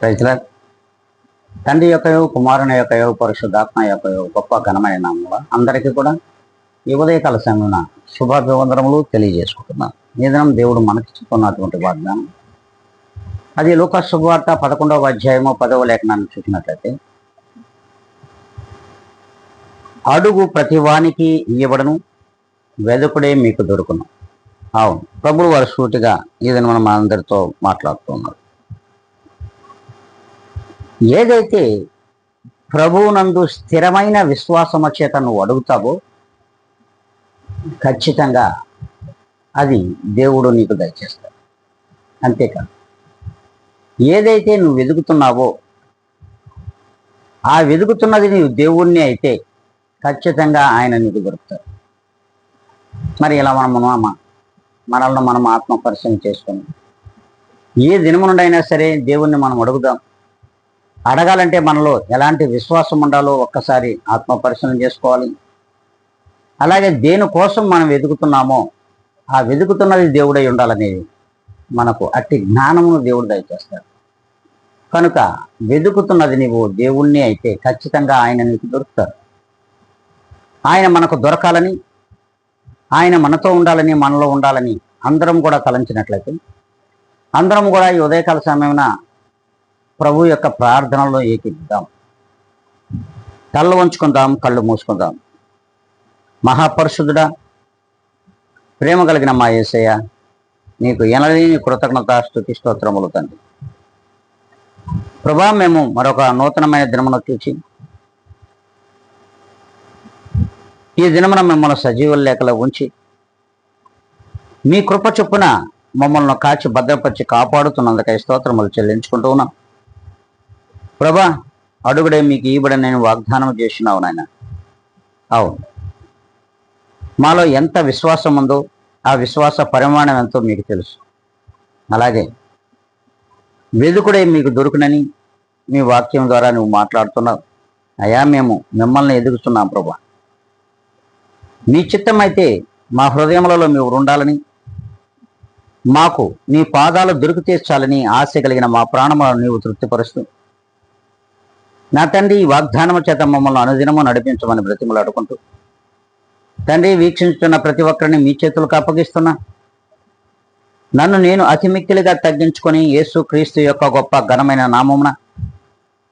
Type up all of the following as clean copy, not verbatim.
ప్రజల తండ్రి యొక్క కుమారుని యొక్క పరిశుద్ధాత్మ యొక్క గొప్ప ఘనమైన నామములో అందరికీ కూడా ఈ ఉదయకాల సమయమున శుభాభివందనములు తెలియజేసుకుంటున్నాను. ఈ దినం దేవుడు మనకి చెప్పుకున్నటువంటి వాగ్దానం అది లూకా శుభవార్త 11వ అధ్యాయము 10వ లేఖనాన్ని చూసినట్లయితే, అడుగు ప్రతివానికి ఇయ్యబడను, వెదుకుడే మీకు దొరుకును. అవును, ప్రభువు వారు సూటిగా ఈ దినం మనం అందరితో మాట్లాడుతున్నారు. ఏదైతే ప్రభువునందు స్థిరమైన విశ్వాసము చేత నువ్వు అడుగుతావో ఖచ్చితంగా అది దేవుడు నీకు దయచేస్తాడు. అంతేకాదు, ఏదైతే నువ్వు వెతుకుతున్నావో ఆ వెతుకుతున్నది నీవు దేవుణ్ణి అయితే ఖచ్చితంగా ఆయన నీకు దొరుకుతాడు. మరి ఇలా మనల్ని మనం ఆత్మ పరిశీలన చేసుకుని ఏ దినము నుండైనా సరే దేవుణ్ణి మనం అడుగుదాం. అడగాలంటే మనలో ఎలాంటి విశ్వాసం ఉండాలో ఒక్కసారి ఆత్మ పరిశీలన చేసుకోవాలి. అలాగే దేనికోసం మనం వెతుకుతున్నామో ఆ వెతుకుతున్నది దేవుడై ఉండాలనేది మనకు అట్టి జ్ఞానమును దేవుడు దయచేస్తాడు. కనుక వెతుకుతున్నది నీవు దేవుణ్ణి అయితే ఖచ్చితంగా ఆయన నీకు దొరుకుతాడు. ఆయన మనకు దొరకాలని, ఆయన మనతో ఉండాలని, మనలో ఉండాలని అందరం కూడా తలంచినట్లయితే అందరం కూడా ఈ ఉదయకాల సమయమున ప్రభు యొక్క ప్రార్థనలో ఏకిద్దాం. కళ్ళు వంచుకుందాం, కళ్ళు మూసుకుందాం. మహాపరిశుద్ధుడా, ప్రేమ కలిగిన మా యేసయ్య, నీకు ఎనలేని కృతజ్ఞత స్తుతి స్తోత్రములు తండ్రి. ప్రభా, మేము మరొక నూతనమైన దినమును చూచి ఈ దినమున మిమ్మల్ని సజీవ లేఖలో ఉంచి మీ కృప చొప్పున మమ్మల్ని కాచి భద్రపరిచి కాపాడుతున్నందుకై స్తోత్రములు చెల్లించుకుంటూ ఉన్నాం. ప్రభా, అడుగుడే మీకు ఇవ్వడని నేను వాగ్దానం చేసినావు నాయన. అవును, మాలో ఎంత విశ్వాసం ఉందో ఆ విశ్వాస పరిమాణం ఎంతో మీకు తెలుసు. అలాగే వెదుకుడే మీకు దొరుకునని మీ వాక్యం ద్వారా నువ్వు మాట్లాడుతున్నావు. అయా, మేము మిమ్మల్ని ఎదుగుతున్నాం ప్రభా. మీ చిత్తం అయితే మా హృదయములలో మీరు ఉండాలని, మాకు నీ పాదాలు దొరికితే చాలని ఆశ కలిగిన మా ప్రాణములను నీవు తృప్తిపరుస్తూ నా తండ్రి ఈ వాగ్దానము చేత మమ్మల్ని అనుదినము నడిపించమని బ్రతిమలాడుకుంటూ తండ్రి, వీక్షించుతున్న ప్రతి ఒక్కరిని మీ చేతులకు అప్పగిస్తున్నా. నన్ను నేను అతి మిక్కిలిగా తగ్గించుకొని యేసు క్రీస్తు యొక్క గొప్ప ఘనమైన నామమున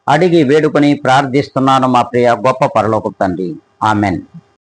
అడిగి వేడుకొని ప్రార్థిస్తున్నాను మా ప్రియ గొప్ప పరలోకపు తండ్రి. ఆమెన్.